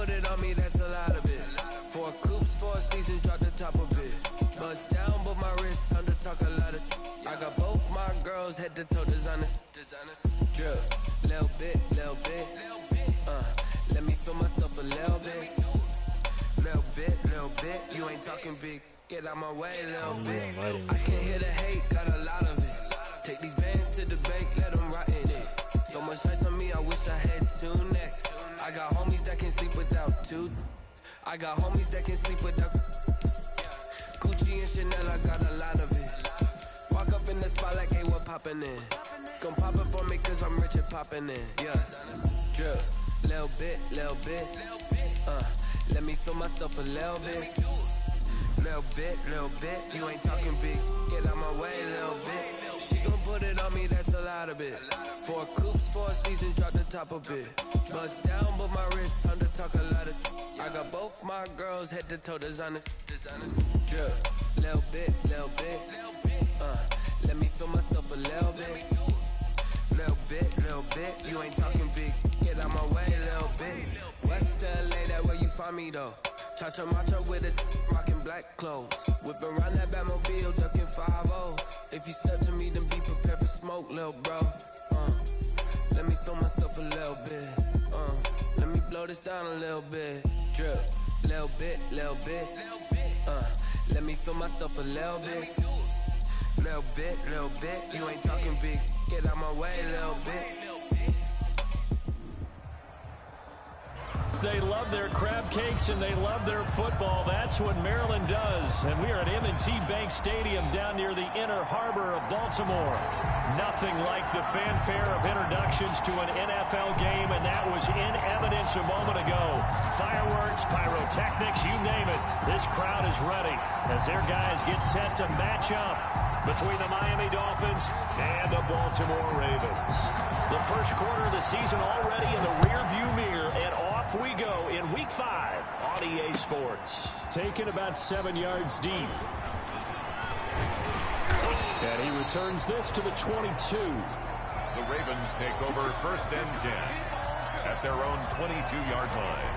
put it on me, that's a lot of it. 4 coops, 4 seasons, drop the top of it. Bust down, but my wrist, time to talk a lot of. I got both my girls, head to toe designer. Drip, little bit. Let me feel myself a little bit. Little bit. You ain't talking big. Get out my way, little bit. I can hear the hate, got a lot of it. Take these bands to the bank, let them rot in it. So much ice on me, I wish I had 2 necks. I got homies that can sleep without 2. I got homies that can sleep without Gucci and Chanel, I got a lot of it. Walk up in the spot like, hey, what poppin' in? Gon' pop it for me cause I'm rich and poppin' in. Yeah, drip, little bit. Let me feel myself a little bit. Little bit. You ain't talking big. Get out my way, little bit. She gon' put it on me, that's a lot of it. 4 coops, 4 seasons, drop the top of it. Bust down, but my wrist, time to talk a lot of. I got both my girls, head to toe designer. Drip, little bit. Let me feel myself a little bit. Little bit. You ain't talking big. Get out my way, little bit. West LA, that where you find me though. Cha-cha macha with it, rockin' black clothes. Whip around that Batmobile, ducking 5-0. If you step to me, then be prepared for smoke, lil' bro. Let me feel myself a little bit. Let me blow this down a little bit. Drip, little bit. Let me feel myself a little bit. Little bit. You ain't talking big. Get out my way, little bit. They love their crab cakes and they love their football. That's what Maryland does. And we are at M&T Bank Stadium down near the inner harbor of Baltimore. Nothing like the fanfare of introductions to an NFL game, and that was in evidence a moment ago. Fireworks, pyrotechnics, you name it. This crowd is ready as their guys get set to match up between the Miami Dolphins and the Baltimore Ravens. The first quarter of the season already in the rearview mirror, and off we go in Week 5 on EA Sports. Taken about 7 yards deep. And he returns this to the 22. The Ravens take over 1st and 10 at their own 22-yard line.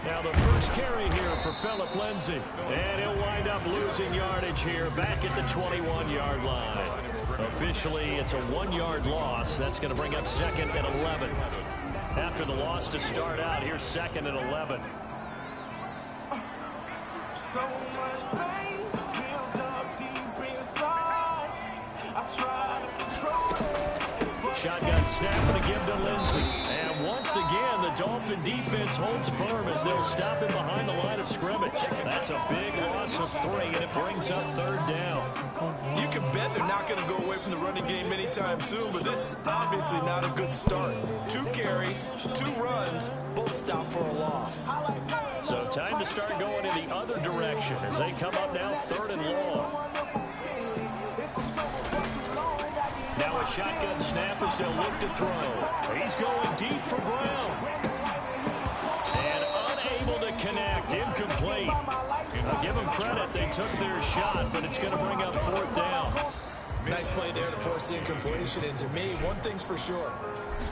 Now the first carry here for Phillip Lindsay. And he'll wind up losing yardage here back at the 21-yard line. Officially, it's a 1-yard loss. That's going to bring up 2nd and 11. After the loss to start out, here's 2nd and 11. So much pain built up deep inside. I try to control it. Shotgun snap and a give to Lindsay. And once again, the Dolphin defense holds firm as they'll stop him behind the line of scrimmage. That's a big loss of 3, and it brings up 3rd down. You can bet they're not going to go away from the running game anytime soon, but this is obviously not a good start. 2 carries, 2 runs, both stop for a loss. So time to start going in the other direction as they come up now 3rd and long. Now a shotgun snap as they'll look to throw. He's going deep for Brown. And unable to connect. Incomplete. I'll give them credit. They took their shot, but it's going to bring up 4th down. Nice play there to force the incompletion. And to me, one thing's for sure.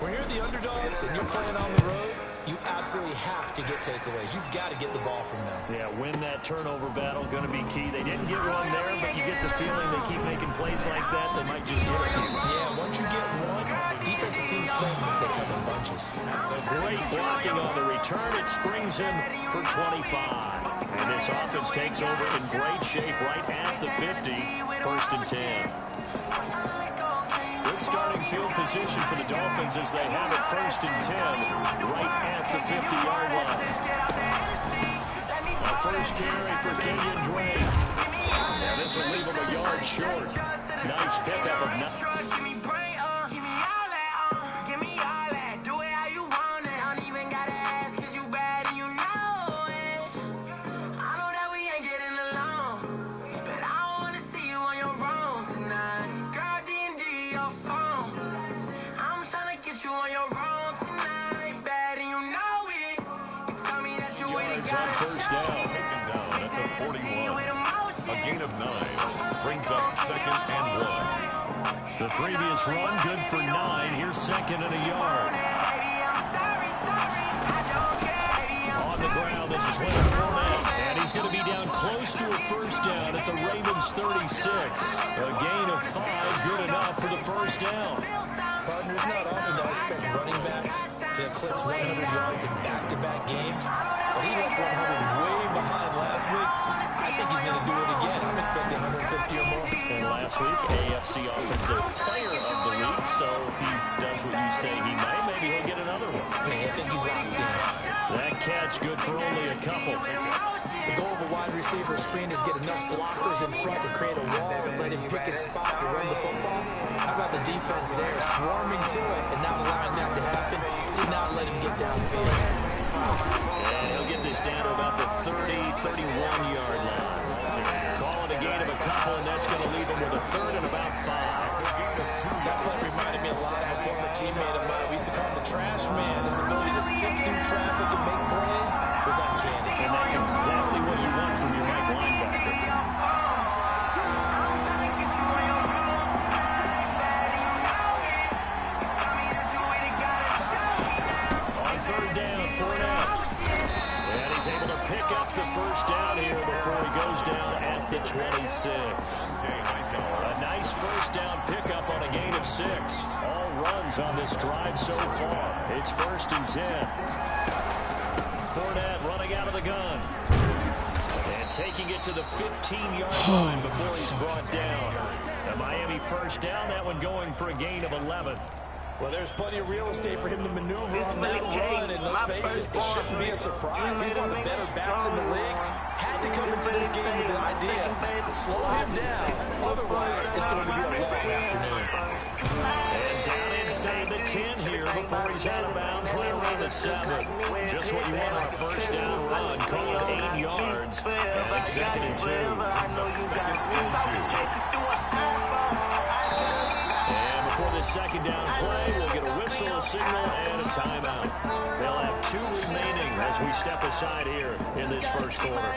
When you're the underdogs and you're playing on the road, you absolutely have to get takeaways. You've got to get the ball from them. Yeah, win that turnover battle, going to be key. They didn't get one there, but you get the feeling they keep making plays like that, they might just get a few. Yeah, once you get one, defensive teams think they come in bunches. A great blocking on the return. It springs him for 25. And this offense takes over in great shape right at the 50, 1st and 10. Good starting field position for the Dolphins as they have it 1st and 10 right at the 50-yard line. A first carry for Kenyon Drake. Now this will leave him a yard short. Nice pickup of nothing. You on your own. yards on first down. Taken down at the 41. A gain of 9 brings up 2nd and 1. The previous run good for 9. Here's 2nd and a yard. On the ground, this is Leonard Fournette. And he's going to be down close to a first down at the Ravens 36. A gain of 5, good enough for the first down. Partner, it's not often that I expect running backs to eclipse 100 yards in back-to-back games, but he left 100 way behind last week. I think he's going to do it again. I'm expecting 150 or more. And last week, AFC Offensive Player of the Week, so if he does what you say he may, maybe he'll get another one. I think he's locked in. That catch good for only a couple. The goal of a wide receiver screen is get enough blockers in front to create a wall and let him pick his spot to run the football. How about the defense there, swarming to it and not allowing that to happen? Did not let him get downfield. And he'll get this down to about the 30, 31-yard line. Call it a gain of a couple, and that's going to leave him with a third and about 5. That play reminded me a lot of a former teammate of mine. We used to call him the trash man. His ability to sit through traffic and make plays was uncanny. And that's exactly what you want from your right linebacker. On third down, Fournette. And he's able to pick up the first down here before he goes down at the 26. A nice first down pickup on a gain of 6. All runs on this drive so far. It's 1st and 10. Fournette running out of the gun. And taking it to the 15-yard line before he's brought down. The Miami first down, that one going for a gain of 11. Well, there's plenty of real estate for him to maneuver on that run, and let's face it, it shouldn't be a surprise. He's one of the better backs in the league. Had to come into this game with the idea to slow him down. Otherwise, it's going to be a long afternoon. And down inside the 10 here before he's out of bounds, right around the 7. Just what you want on a first down run. Call it 8 yards. And it's 2nd and 2. And before this second down play, we'll get a whistle, a signal, and a timeout. They'll have 2 remaining as we step aside here in this first quarter.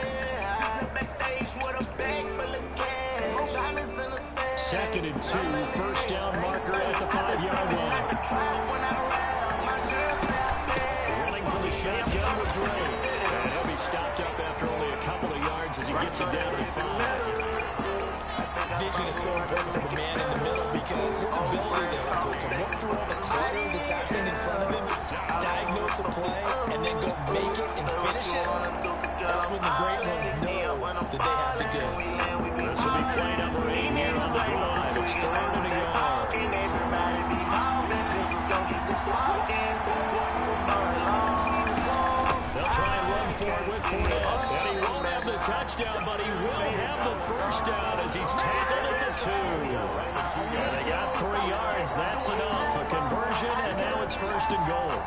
2nd and 2, first down marker at the 5-yard line. Running from the shotgun with Dre. And he'll be stopped up after only a couple of yards as he gets it down to the 5. Vision is so important for the man in the middle because his ability to look through all the clutter that's happening in front of him, diagnose a play, and then go make it and finish it. That's when the great ones know that they have the goods. This will be play number 8 here on the drive. It's 3rd and a yard. They'll try and run for it with Fournette. And he won't have the touchdown, but he will have the first down as he's tackled at the 2. And they got 3 yards. That's enough. A conversion, and now it's 1st and goal.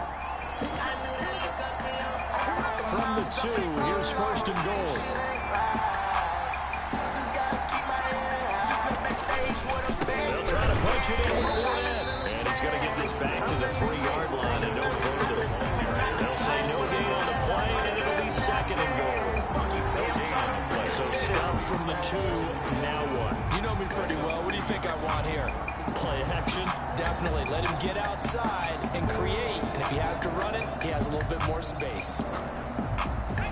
From the 2, here's 1st and goal. They'll try to punch it in with Fournette. And he's going to get this back to the 3-yard line and no further. They'll say no gain on the play, and it'll be 2nd and goal. So stop from the 2, now what? You know me pretty well. What do you think I want here? Play action? Definitely. Let him get outside and create. And if he has to run it, he has a little bit more space.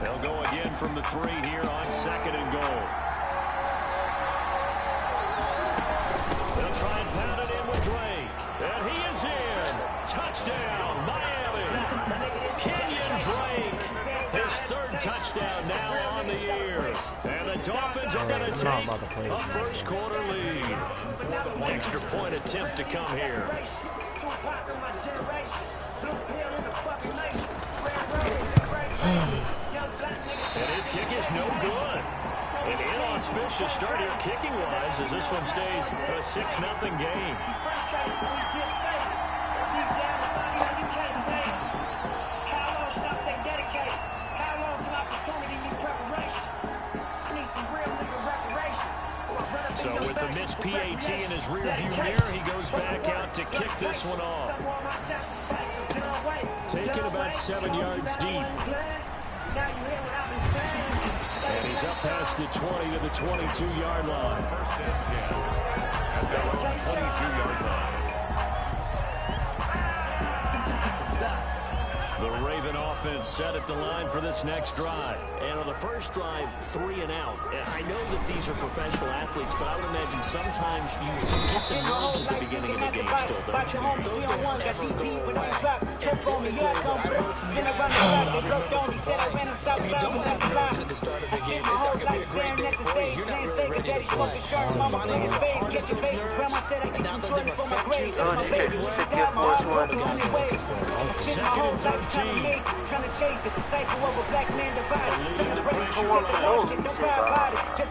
They'll go again from the 3 here on 2nd and goal. They'll try and pound it in with Drake. And he is in. Touchdown, Miami. Kenyon Drake. His 3rd touchdown now on the year. And the Dolphins are going to take a first quarter lead. Extra point attempt to come here. And his kick is no good. An inauspicious start here kicking-wise as this one stays a 6-0 game. So with the missed PAT in his rearview mirror, he goes back out to kick this one off. Taken about 7 yards deep. And he's up past the 20 to the 22-yard line. First and 10 at their own 22-yard line. The Raven offense set at the line for this next drive. And on the first drive, 3 and out. I know that these are professional athletes, but I would imagine sometimes you get the nerves at the beginning of the game still, don't you? Those don't ever go away. And typically, what I heard from guys that I remember from playing, if you don't have nerves at the start of a game, it's not going to be a great day for you. You're not really ready to play. So finding a way to harness those nerves and not let them affect you in a negative way, that's what the guys are looking for. Second and 13. Leading the pressure Get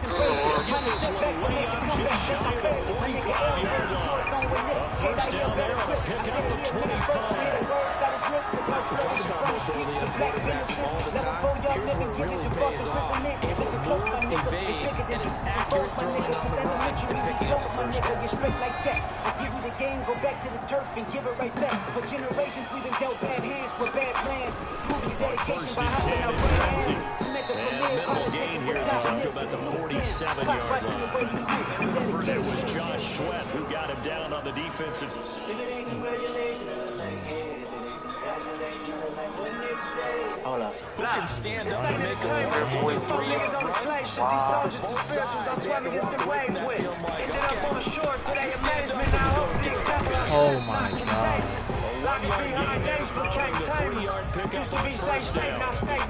this one way up just shy of the 45-yard line. First down there on a pickup of 25. We talk about mobility on quarterbacks all the time. Here's what really pays off. Able to move, evade, and is accurate throwing on the run and picking up the first down. I give you the game, go back to the turf and give it right back. For generations we've been dealt bad hands with bad plans. First and 10 is Lindsay. And minimal gain here as he's up to about the 47-yard line. It was Josh Sweat who got him down on the defensive. Who can stand up and make a play for you? 3-yard run? Wow. Both sides, they had to walk away from that film like, okay, I can stand up and go against that. Oh my God. A 1-yard gain there following the 3-yard pickup on first down.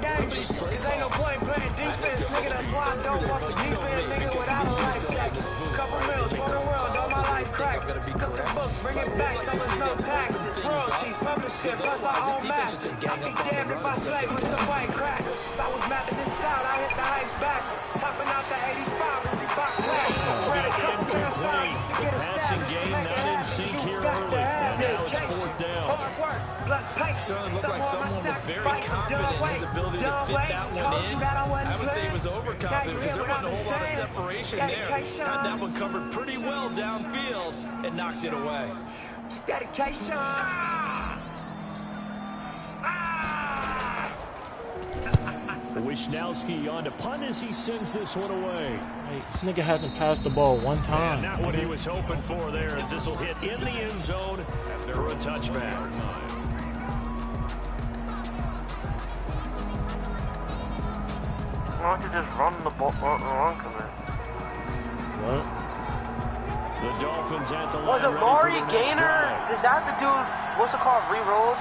Somebody's play calls. I like to be conservative, but you know me, because he sees yourself in this booth. All right, they make a wrong calls and they think I'm going to be correct. But I would like to see them open things up, because otherwise this defense is going to gang up on the run and set them down. Incomplete. The passing game not in sync here early. And now it's fourth down. It certainly looked like someone was very confident in his ability to fit that one in. I would say he was overconfident because there wasn't a whole lot of separation there. Had that one covered pretty well downfield and knocked it away. Dedication. Wisnowski on to punt as he sends this one away. Hey, this nigga hasn't passed the ball one time. And not what he was hoping for there, as this will hit in the end zone for a touchback. Why don't you just run the ball, run to it? What? The Dolphins at the line. Was it Laurie Gaynor? Is that the dude, what's it called, re-rolled?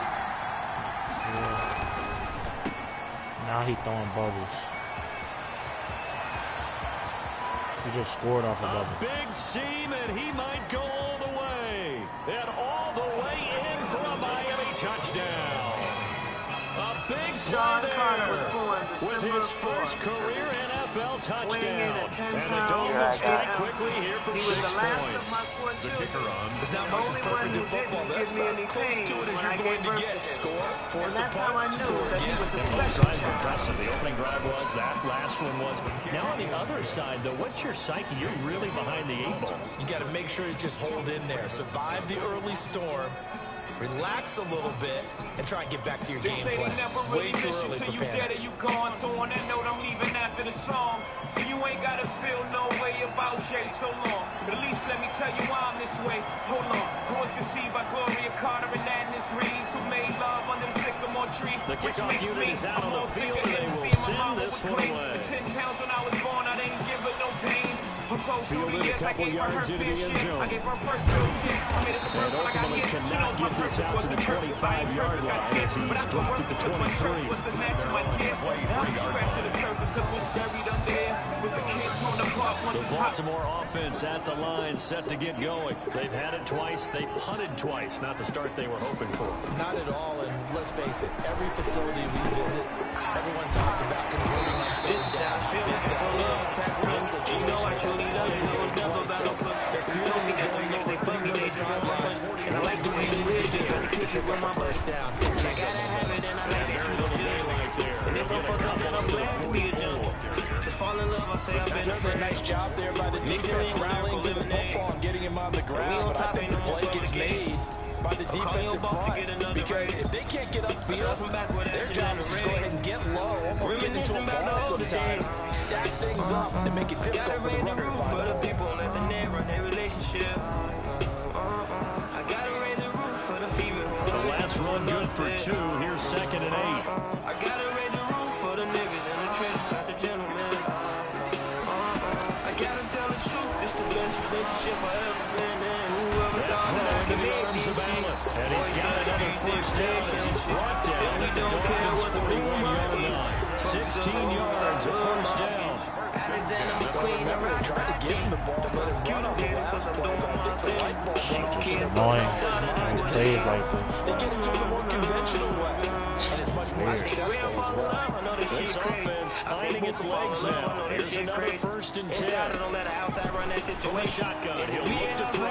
Yeah. Now he's throwing bubbles. He just scored off a bubble. Big seam, and he might go all the way. And all the way in for a Miami touchdown. A big play there with his first career NFL touchdown. And the Dolphins strike quickly here for 6 points. The kicker on. There's not much that's perfect in football, but that's about as close to it as you're going to get. Score, force a punt, score again. Both drives were impressive. The opening drive was, that last one was. Now on the other side, though, what's your psyche? You're really behind the 8 ball. You got to make sure you just hold in there. Survive the early storm. Relax a little bit and try and get back to your game plan. It's way too early for panic. You gone, so on that note, I'm leaving after the song. So you ain't gotta feel no way about Jay so long. But at least let me tell you why I'm this way. Hold on. Who was conceived by Gloria Carter and Agnes Reeves, who made love under the sycamore tree. The kickoff unit is out on the field, and they will send this one away. 10 pounds when I was born, I didn't give her no pain. Fielded a couple yards into the end zone. And ultimately cannot get this out to the 25-yard line as he's dropped at the 23. The Baltimore offense at the line, set to get going. They've had it twice. They've punted twice. Not the start they were hoping for. Not at all, and let's face it, every facility we visit, everyone talks about converting on third down. How big that is. In this situation, they only played twice, so they're clearly going over things on the sidelines. And like the way they did to pick up the first down and change up the momentum. Very little daylight there. They'll get a couple up to the 44. Certainly a nice job there by the defense rallying to the football and getting him on the ground, but I think the play gets made by the defensive front, because if they can't get upfield, their job is to go ahead and get low, almost get into a ball sometimes, stack things up, and make it difficult for the runner to find the hole. The last run good for 2. Here's 2nd and 8. I gotta raise the roof for the niggas and the trenches at the gentlemen. I gotta tell the truth, it's the best relationship I ever been in. That throw into the arms of Allen. And he's got another first down as he's brought down at the Dolphins' 41-yard line. 16 yards, a first down. Remember, they tried to give him the ball, let him run on the last play, but I think the light bulb went off. Annoying. Plays like this. They get into it the more conventional way, and it's much more successful as well. This offense finding its legs now. Here's another 1st and 10. From a shotgun, he'll look to throw. A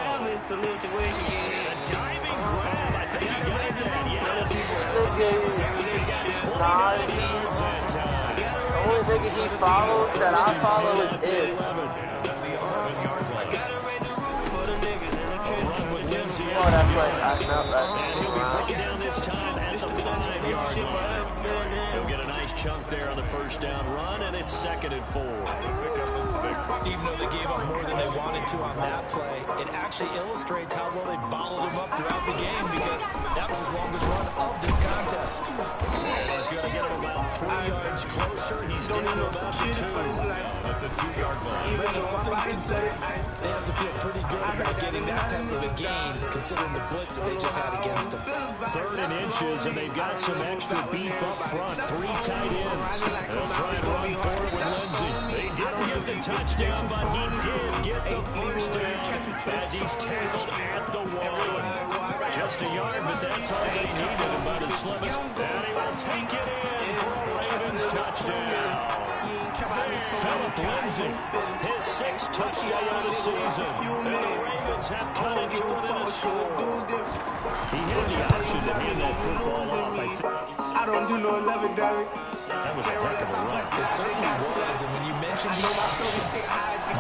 diving grab. I think he got that, yes. 29 yards that time. The only nigga he follows that I follow is If. Oh, that's right. I smelled that. And he'll be brought down this time at the 5-yard line. He'll get a nice chunk there on the first down run, and it's 2nd and 4. Even though they gave up more than they wanted to on that play, it actually illustrates how well they bottled him up throughout the game, because that was his longest run of this contest. And he's going to get him about 4 yards closer. He's down to about the 2. At the 2-yard line. Brandon, all things considered, they have to feel pretty good about getting that type of a gain, considering the blitz that they just had against them. 3rd and inches, and they've got some extra beef up front. 3 tight ends. They'll try and run for it with Lindsey. They didn't get the touchdown, but he did get the first down as he's tackled at the 1. Just a yard, but that's all they needed about his slimmest. And he will take it in for a Ravens touchdown. Philip Lindsay, his 6th touchdown of the season. And the Ravens have cut it to within a score. He had the option to hand that football off, I think. I don't do no 11, Derek. That was a heck of a run. It certainly was, and when you mentioned the option,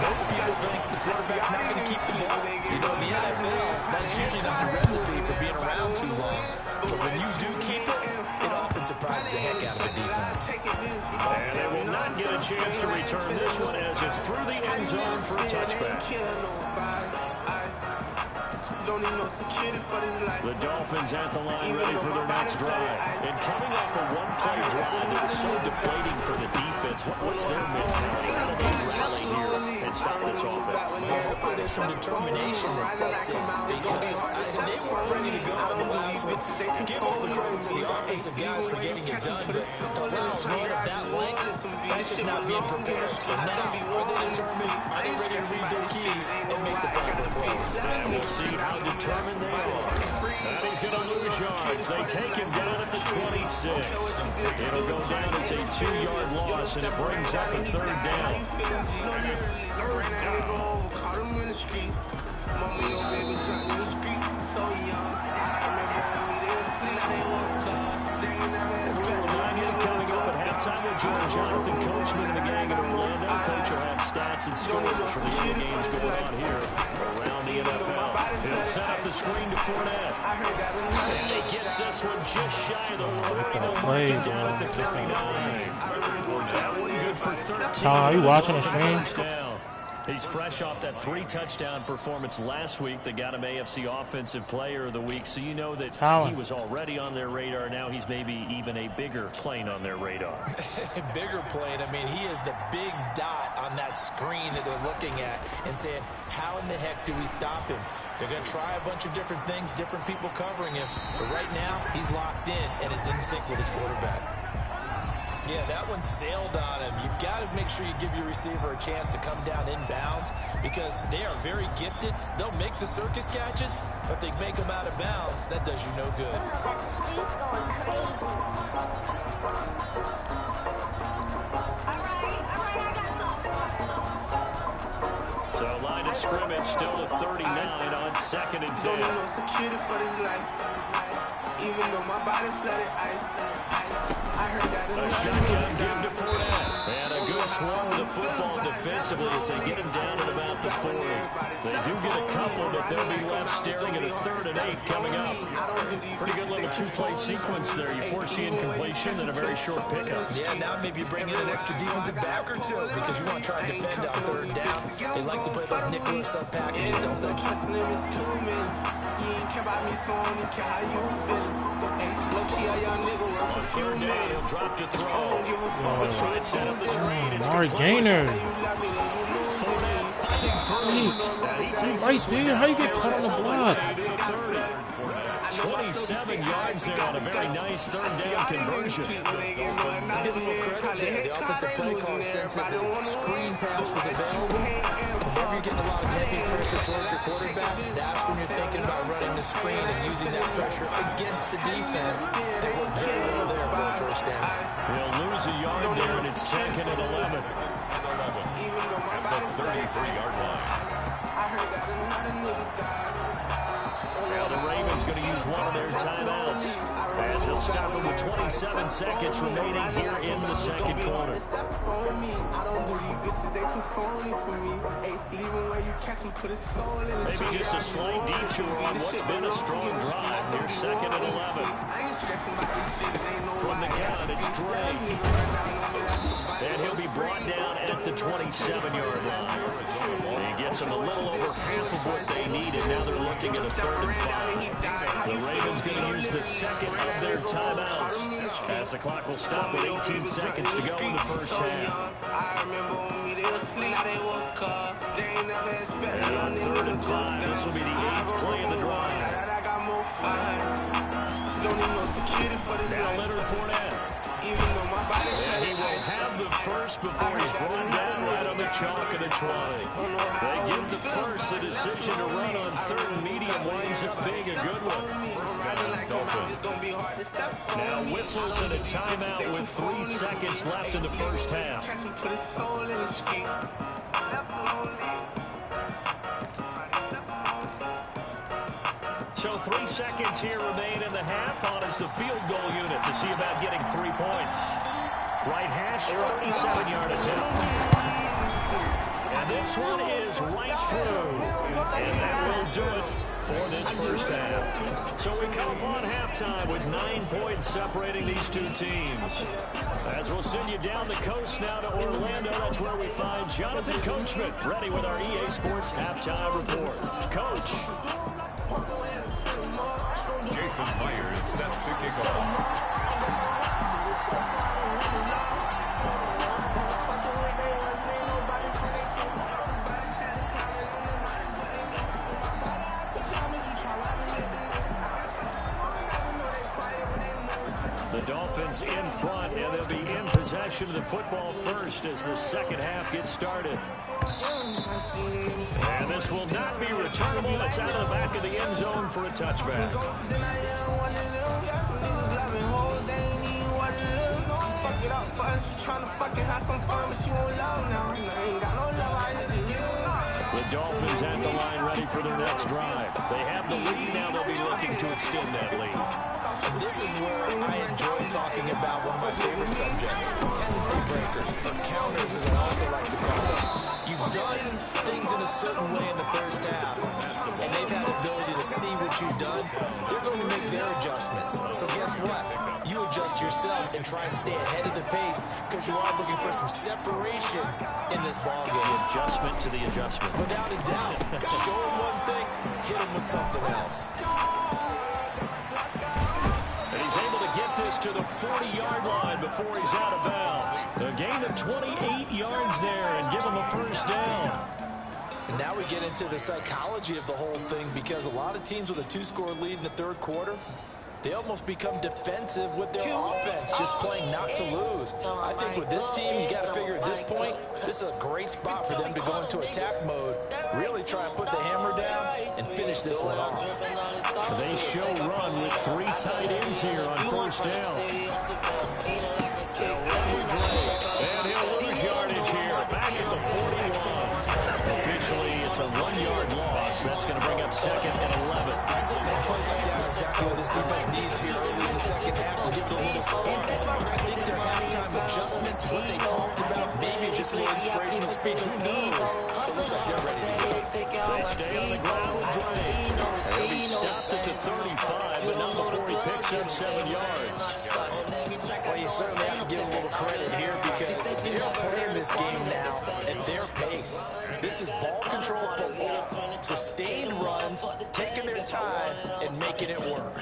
most people think the quarterback's not going to keep the ball. You know, in the NFL, that's usually not the recipe for being around too long. So when you do keep it, it often surprises the heck out of a defense. And they will not get a chance to return this one as it's through the end zone for a touchback. The Dolphins at the line ready for their next drive. And coming off a one-play drive that was so deflating for the defense, what's their mentality? How do they rally here and stop this offense? Well, hopefully there's some determination that sets in, because they weren't ready to go in the last one. Give all the credit to the offensive guys for getting it done, but to allow a run of that length, that's just not being prepared. So now, are they determined? Are they ready to read their keys and make the proper plays? And we'll see how determined they are. And he's going to lose yards. They take him down at the 26. It'll go down as a 2-yard loss, and it brings up a 3rd down. Coming up at halftime, we'll join Jonathan Coachman and the gang in Orlando. Coach will have stats and scores from the other games going on here around the NFL. He'll set up the screen to Fournette. And he gets this one just shy of the 40. They'll mark him down at the 39. That one good for 13. Are you watching the screen? First down. He's fresh off that 3-touchdown performance last week that got him AFC Offensive Player of the Week. So you know that he was already on their radar. Now he's maybe even a bigger plane on their radar. Bigger plane. I mean, he is the big dot on that screen that they're looking at and saying, how in the heck do we stop him? They're going to try a bunch of different things, different people covering him. But right now, he's locked in, and it's in sync with his quarterback. Yeah, that one sailed on him. You've got to make sure you give your receiver a chance to come down inbounds, because they are very gifted. They'll make the circus catches, but they make them out of bounds. That does you no good. So line of scrimmage still at 39 on 2nd and 10. A shotgun give to Fournette. And a good swung the football defensively as they get him down at about the 40. They do get a couple, but they'll be left staring at a 3rd and 8 coming up. Pretty good little two-play sequence there. You force the incompletion and a very short pickup. Yeah, now maybe you bring in an extra defensive back or two because you want to try and defend on 3rd down. They like to play those nickel sub packages, don't they? On 3rd down, he'll drop to throw. Try and set up the screen. It's Amari Gainer. Right there. How you get caught on the block? 27 yards there on a very nice 3rd down conversion. Let's give a little credit there. The offensive play caller sensed that the screen pass was available. Whenever you're getting a lot of heavy pressure towards your quarterback, that's when you're thinking about running the screen and using that pressure against the defense. It worked very well there for a 1st down. They'll lose a yard there, and it's 2nd and 11. At the 33-yard line. Now the Ravens going to use one of their timeouts as they'll stop it with 27 seconds remaining here in the 2nd quarter. Maybe just a slight detour on what's been a strong drive. Here's 2nd and 11. From the gun, it's Drake. And he'll be brought down at the 27-yard line. He gets them a little over half of what they needed. Now they're looking at a 3rd and 5. The Ravens going to use the 2nd of their timeouts as the clock will stop with 18 seconds to go in the 1st half. And on 3rd and 5, this will be the 8th play of the drive. Now Leonard Fournette. And he will have the first before he's brought down right on the chalk of the 20. They give the first. The decision to run on 3rd and medium winds up being a good one. Now whistles and a timeout with 3 seconds left in the 1st half. So 3 seconds here remain in the half. On is the field goal unit to see about getting 3 points. Right hash, 37-yard attempt. And this one is right through. And that will do it for this 1st half. So we come upon halftime with 9 points separating these two teams. As we'll send you down the coast now to Orlando, that's where we find Jonathan Coachman ready with our EA Sports halftime report. Coach. Jason Myers set to kick off. The Dolphins in front, and they'll be in possession of the football first as the 2nd half gets started. And this will not be returnable. It's out of the back of the end zone for a touchback. The Dolphins at the line ready for their next drive. They have the lead. Now they'll be looking to extend that lead. And this is where I enjoy talking about one of my favorite subjects, tendency breakers, or counters as I also like to call them. You've done things in a certain way in the 1st half, and they've had the ability to see what you've done. They're going to make their adjustments. So guess what? You adjust yourself and try and stay ahead of the pace because you are looking for some separation in this ball game. The adjustment to the adjustment. Without a doubt. Show them one thing, hit them with something else. And he's able to get this to the 40-yard line before he's out of bounds. A gain of 28 yards there and give him a 1st down. And now we get into the psychology of the whole thing because a lot of teams with a 2-score lead in the 3rd quarter, they almost become defensive with their offense, just playing not to lose. I think with this team, you got to figure at this point, this is a great spot for them to go into attack mode, really try and put the hammer down and finish this one off. They show run with 3 tight ends here on 1st down. And he'll lose yardage here, back at the 41. Officially, it's It's a 1-yard loss. That's going to bring up 2nd and 11. Plays like that are exactly what this defense needs here early in the second half to give it a little spark. I think their halftime adjustment to what they talked about, maybe it's just a little inspirational speech. Who knows? It looks like they're ready to go. They stay on the ground with Dre. He'll be stopped at the 35, but not before he picks up 7 yards. Well, you certainly have to give a little credit here because they're playing this game now at their pace. This is ball control football, sustained runs, taking their time, and making it work.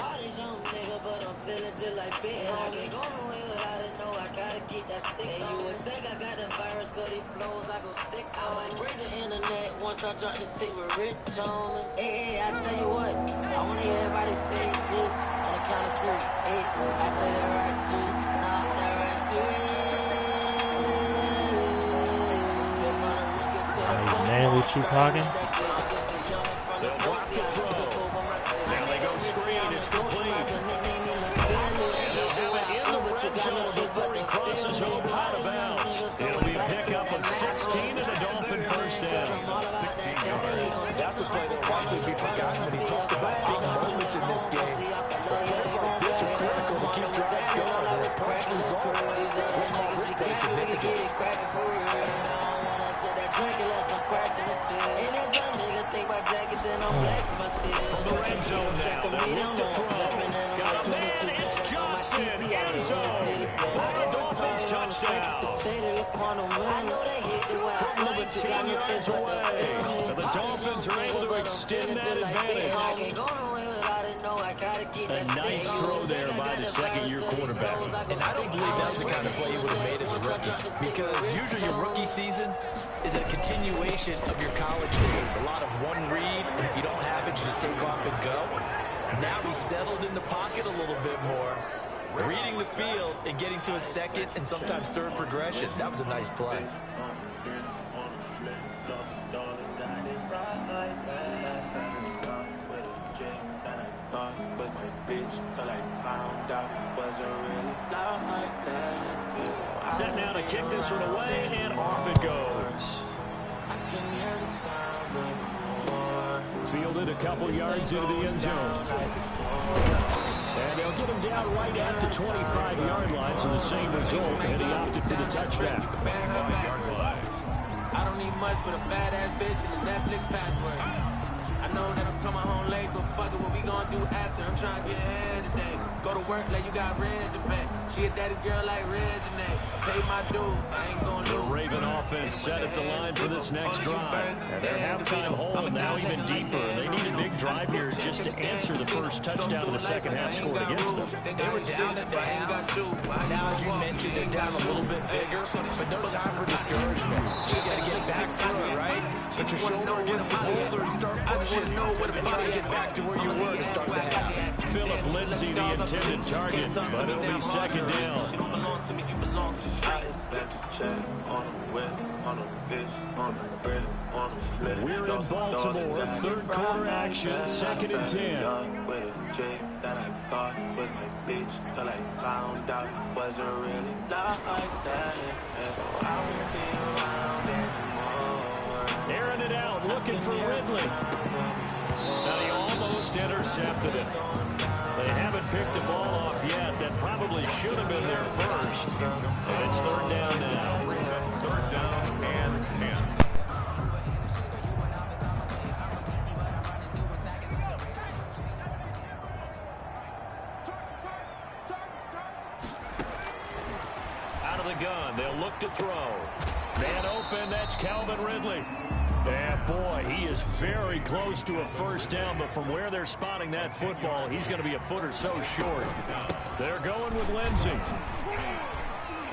Once I drop this tape with Rich on me. Hey, I tell you what, I want to hear everybody say this on the count of 3. Hey, I say that right 2, nah, that right 3. He's manually shoe-clogging. They'll block the throw. Now they go screen, it's complete. And they'll have it in the red zone before he crosses over out of bounds. It'll be a pickup of 16 and a Dolphin first down. 16 yards. That's a play that will likely be forgotten when he talked about big moments in this game. But plays like this are critical to keep drives going. And a punch result, we'll call this play significant. From the red zone now, they'll look to throw. Got a man, it's Johnson, end zone for a Dolphins touchdown. From 19 yards away, the Dolphins are able to extend that advantage. A nice throw there by the second-year quarterback. And I don't believe that was the kind of play you would have made as a rookie, because usually your rookie season is a continuation of your college days. A lot of one read, and if you don't have it, you just take off and go. Now he's settled in the pocket a little bit more, reading the field and getting to a second and sometimes third progression. That was a nice play. Set now to kick this one away, and off it goes. Fielded a couple yards into the end zone. And they'll get him down right at the 25-yard line, so the same result, and he opted for the touchback. 25-yard line. I don't need much but a badass bitch and a Netflix password. I know that I'm coming home late, but fuck it, what we gonna do after? I'm trying to get ahead today. Go to work like you got rent to pay. She a daddy girl like Regine. Pay my dues, I ain't gonna The lose. Raven offense set at the line for this next drive. And their halftime hole now even deeper. They need a big drive here just to answer the first touchdown of the second half scored against them. They were down at the half. Now, as you mentioned, they're down a little bit bigger, but no time for discouragement. Just got to get back to it, right? Put your shoulder against the boulder and start pushing. And try to get back to where you were to start the half. Philip Lindsay, the intended target, but it'll be second down. We're in Baltimore, third quarter action, 2nd and 10. Airing it out, looking for Ridley. Now he almost intercepted it. They haven't picked the ball off yet. That probably should have been their first. And it's third down now. Third down and 10. Out of the gun, they'll look to throw. Man open, that's Calvin Ridley. And boy, he is very close to a first down, but from where they're spotting that football, he's going to be a foot or so short. They're going with Lindsay.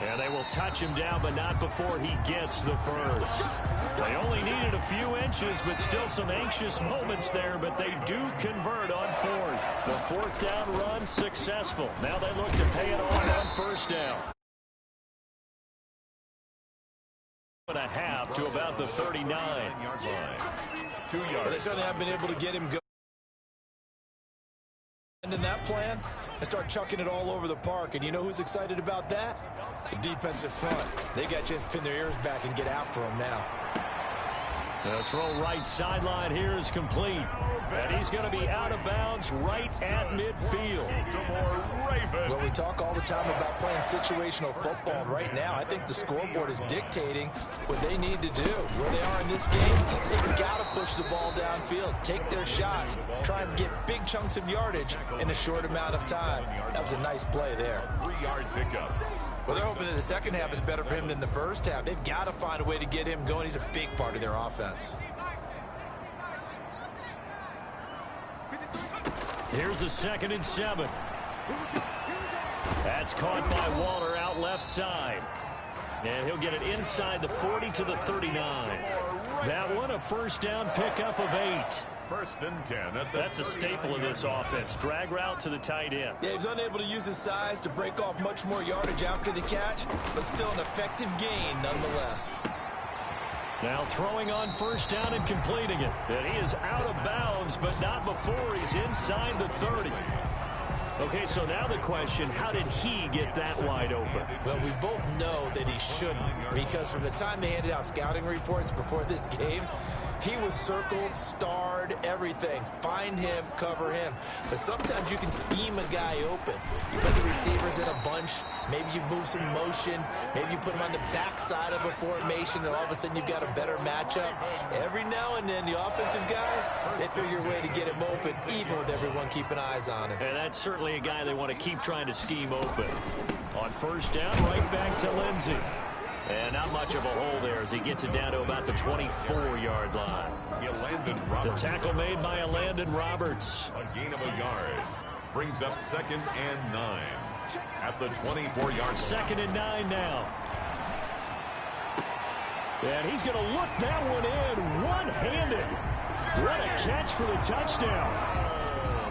And they will touch him down, but not before he gets the first. They only needed a few inches, but still some anxious moments there, but they do convert on fourth. The fourth down run successful. Now they look to pay it off on first down. And a half to about the 39-yard line. 2 yards. But they certainly haven't been able to get him going in that plan and start chucking it all over the park. And you know who's excited about that? The defensive front. They got a chance to pin their ears back and get after him now. The throw right sideline here is complete. And he's going to be out of bounds right at midfield. Well, we talk all the time about playing situational football. And right now, I think the scoreboard is dictating what they need to do. Where they are in this game, they've got to push the ball downfield, take their shots, try and get big chunks of yardage in a short amount of time. That was a nice play there. 3-yard pickup. Well, they're hoping that the second half is better for him than the first half. They've got to find a way to get him going. He's a big part of their offense. Here's a 2nd and 7. That's caught by Waller out left side. And he'll get it inside the 40 to the 39. That one a first down pickup of 8. 1st and 10. That's a staple of this offense. Drag route to the tight end. Yeah, he's unable to use his size to break off much more yardage after the catch, but still an effective gain nonetheless. Now throwing on 1st down and completing it. And he is out of bounds, but not before he's inside the 30. Okay, so now the question, how did he get that wide open? Well, we both know that he shouldn't, because from the time they handed out scouting reports before this game, he was circled, starred, everything. Find him, cover him. But sometimes you can scheme a guy open. You put the receivers in a bunch. Maybe you move some motion. Maybe you put them on the backside of a formation, and all of a sudden you've got a better matchup. Every now and then, the offensive guys, they figure a way to get him open, even with everyone keeping eyes on him. And that's certainly a guy they want to keep trying to scheme open. On 1st down, right back to Lindsey. And not much of a hole there as he gets it down to about the 24-yard line. The tackle made by Landon Roberts. A gain of a yard. Brings up 2nd and 9 at the 24-yard line. 2nd and 9 now. And he's going to look that one in one-handed. What a catch for the touchdown.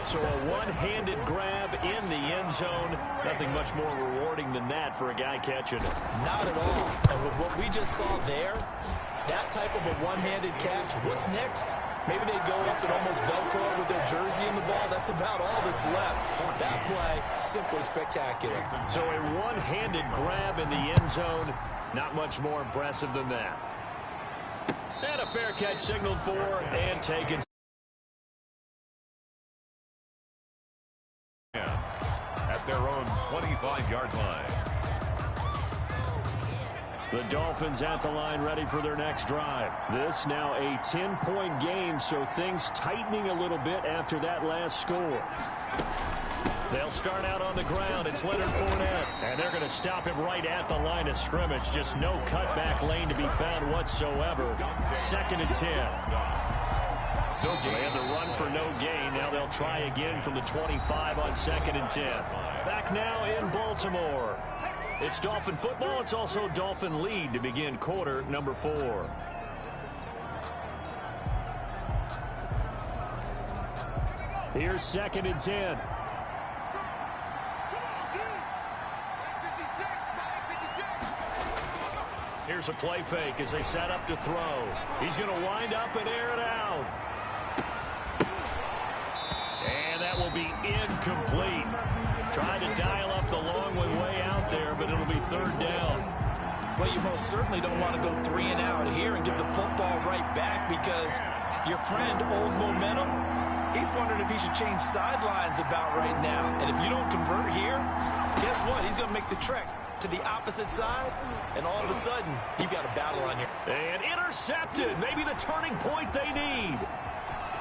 So a one-handed grab in the end zone. Nothing much more rewarding than that for a guy catching it. Not at all. And with what we just saw there, that type of a one-handed catch, what's next? Maybe they go up and almost Velcro with their jersey in the ball. That's about all that's left. That play, simply spectacular. So a one-handed grab in the end zone. Not much more impressive than that. And a fair catch signaled for and taken. At their own 25-yard line. The Dolphins at the line ready for their next drive. This now a 10-point game, so things tightening a little bit after that last score. They'll start out on the ground. It's Leonard Fournette. And they're going to stop him right at the line of scrimmage. Just no cutback lane to be found whatsoever. 2nd and 10. They had the run for no gain. Now they'll try again from the 25 on 2nd and 10. Back now in Baltimore. It's Dolphin football. It's also Dolphin lead to begin quarter number 4. Here's 2nd and 10. Here's a play fake as they set up to throw. He's going to wind up and air it out. And that will be incomplete. Trying to dial up the long way out there, but it'll be 3rd down. Well, you most certainly don't want to go 3 and out here and give the football right back, because your friend, Old Momentum, he's wondering if he should change sidelines about right now. And if you don't convert here, guess what? He's going to make the trek to the opposite side, and all of a sudden, you've got a battle on your... And intercepted. Maybe the turning point they need.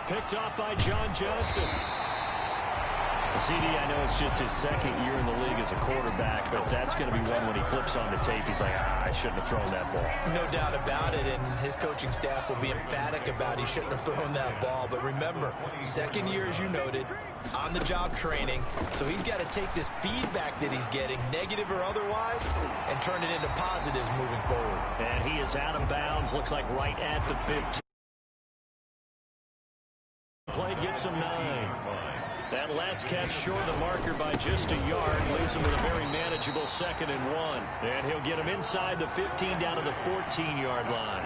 Picked off by John Johnson. CD, I know it's just his 2nd year in the league as a quarterback, but that's going to be one when he flips on the tape. He's like, I shouldn't have thrown that ball. No doubt about it, and his coaching staff will be emphatic about he shouldn't have thrown that ball. But remember, 2nd year, as you noted, on-the-job training, so he's got to take this feedback that he's getting, negative or otherwise, and turn it into positives moving forward. And he is out of bounds, looks like right at the 15. Play gets him 9. That last catch short of the marker by just a yard leaves him with a very manageable 2nd and 1. And he'll get him inside the 15 down to the 14-yard line.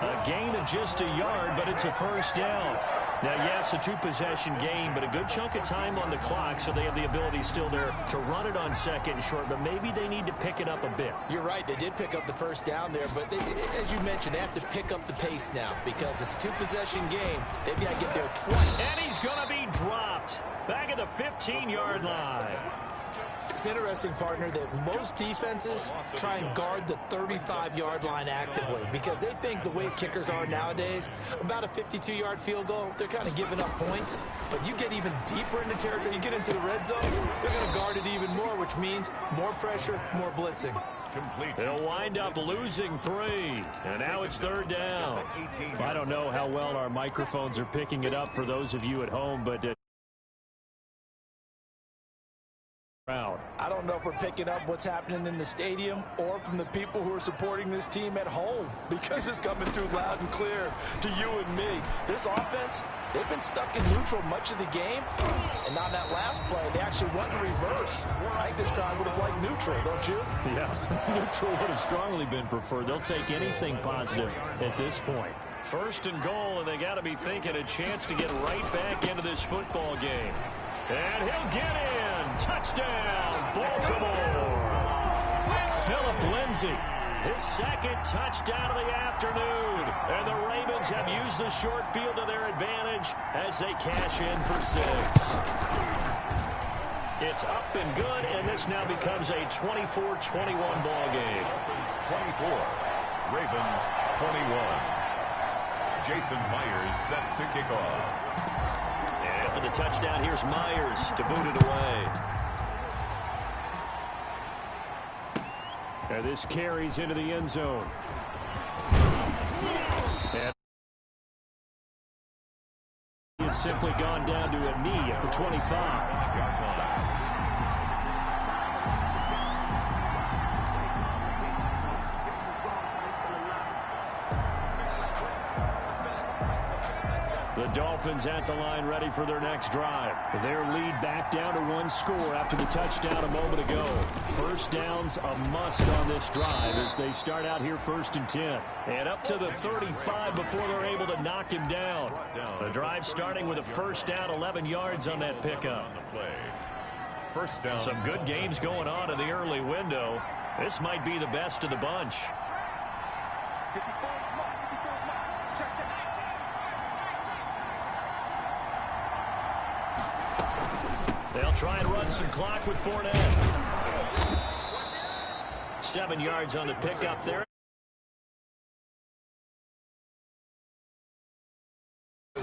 A gain of just a yard, but it's a 1st down. Now, yes, a two-possession game, but a good chunk of time on the clock, so they have the ability still there to run it on second and short, but maybe they need to pick it up a bit. You're right. They did pick up the first down there, but as you mentioned, they have to pick up the pace now because it's a two-possession game. They've got to get there 20. And he's going to be dropped back at the 15-yard line. It's interesting, partner, that most defenses try and guard the 35-yard line actively because they think the way kickers are nowadays, about a 52-yard field goal, they're kind of giving up points. But you get even deeper into territory, you get into the red zone, they're going to guard it even more, which means more pressure, more blitzing. They'll wind up losing 3, and now it's third down. I don't know how well our microphones are picking it up for those of you at home, but I don't know if we're picking up what's happening in the stadium or from the people who are supporting this team at home because it's coming through loud and clear to you and me. This offense, they've been stuck in neutral much of the game, and on that last play, they actually went in reverse. I think this crowd would have liked neutral, don't you? Yeah, neutral would have strongly been preferred. They'll take anything positive at this point. First and goal, and they got to be thinking a chance to get right back into this football game. And he'll get in. Touchdown, Baltimore. Philip Lindsay, his second touchdown of the afternoon. And the Ravens have used the short field to their advantage as they cash in for 6. It's up and good, and this now becomes a 24-21 ball game. 24, Ravens 21. Jason Myers set to kick off. After the touchdown, here's Myers to boot it away. And this carries into the end zone. And it's simply gone down to a knee at the 25. The Dolphins at the line ready for their next drive. Their lead back down to 1 score after the touchdown a moment ago. First down's a must on this drive as they start out here 1st and 10. And up to the 35 before they're able to knock him down. The drive starting with a first down, 11 yards on that pickup. First down. Some good games going on in the early window. This might be the best of the bunch. They'll try and run some clock with Fournette. 7 yards on the pickup there.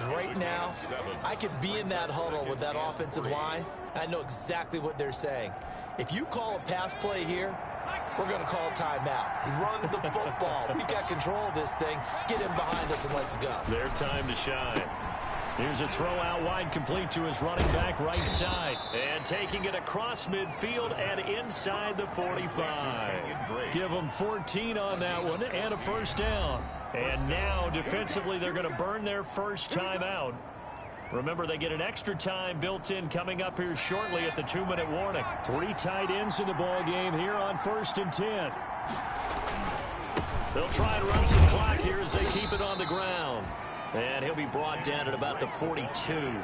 Right now, I could be in that huddle with that offensive line. I know exactly what they're saying. If you call a pass play here, we're going to call a timeout. Run the football. We got control of this thing. Get him behind us and let's go. Their time to shine. Here's a throw out wide, complete to his running back right side. And taking it across midfield and inside the 45. Give them 14 on that one and a first down. And now defensively they're going to burn their first time out. Remember, they get an extra time built in coming up here shortly at the 2-minute warning. 3 tight ends in the ball game here on 1st and 10. They'll try and run some clock here as they keep it on the ground. And he'll be brought down at about the 42.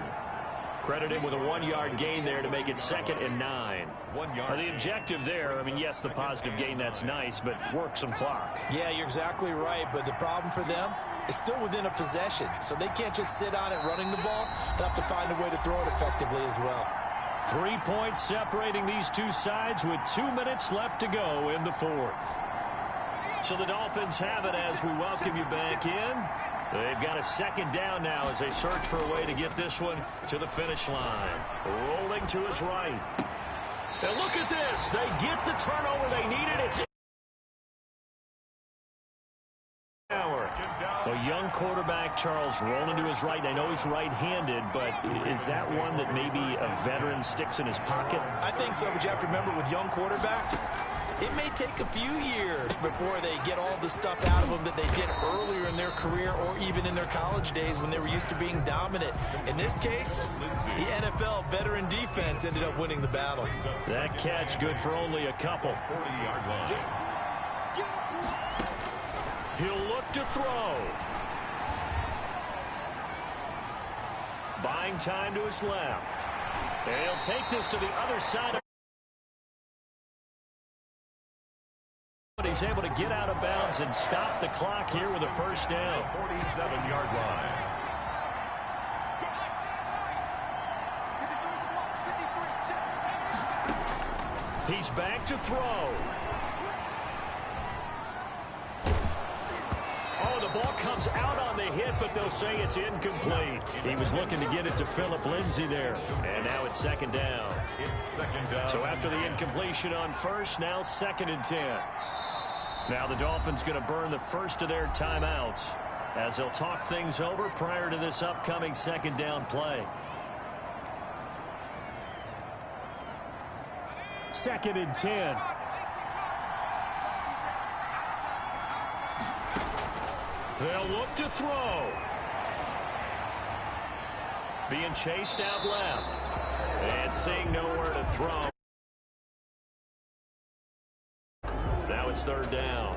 Credited with a 1-yard gain there to make it 2nd and 9. 1 yard. The objective there, I mean, yes, the positive gain, that's nice, but work some clock. Yeah, you're exactly right, but the problem for them is still within a possession. So they can't just sit on it running the ball. They'll have to find a way to throw it effectively as well. 3 points separating these two sides with 2 minutes left to go in the 4th. So the Dolphins have it as we welcome you back in. They've got a 2nd down now as they search for a way to get this one to the finish line. Rolling to his right. And look at this. They get the turnover they needed. It's a young quarterback, Charles, rolling to his right. I know he's right-handed, but is that one that maybe a veteran sticks in his pocket? I think so, but you have to remember with young quarterbacks, it may take a few years before they get all the stuff out of them that they did earlier in their career or even in their college days when they were used to being dominant. In this case, the NFL veteran defense ended up winning the battle. That catch good for only a couple. 40-yard line. He'll look to throw. Buying time to his left. And he'll take this to the other side of. He's able to get out of bounds and stop the clock here with a first down. 47-yard line. He's back to throw. Oh, the ball comes out on the hit, but they'll say it's incomplete. He was looking to get it to Philip Lindsay there. And now it's second down. It's second down. So after the incompletion on first, now 2nd and 10. Now the Dolphins going to burn the first of their timeouts as they'll talk things over prior to this upcoming second down play. 2nd and 10. They'll look to throw. Being chased out left. And seeing nowhere to throw. Now it's 3rd down.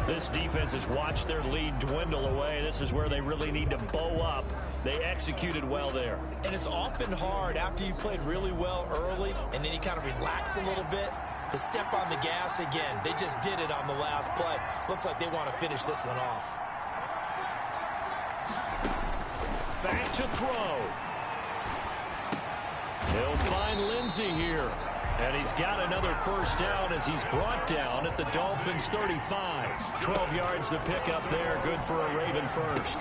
This defense has watched their lead dwindle away. This is where they really need to bow up. They executed well there. And it's often hard after you've played really well early and then you kind of relax a little bit to step on the gas again. They just did it on the last play. Looks like they want to finish this one off. Back to throw. He'll find Lindsay here. And he's got another first down as he's brought down at the Dolphins' 35. 12 yards to pick up there. Good for a Raven first.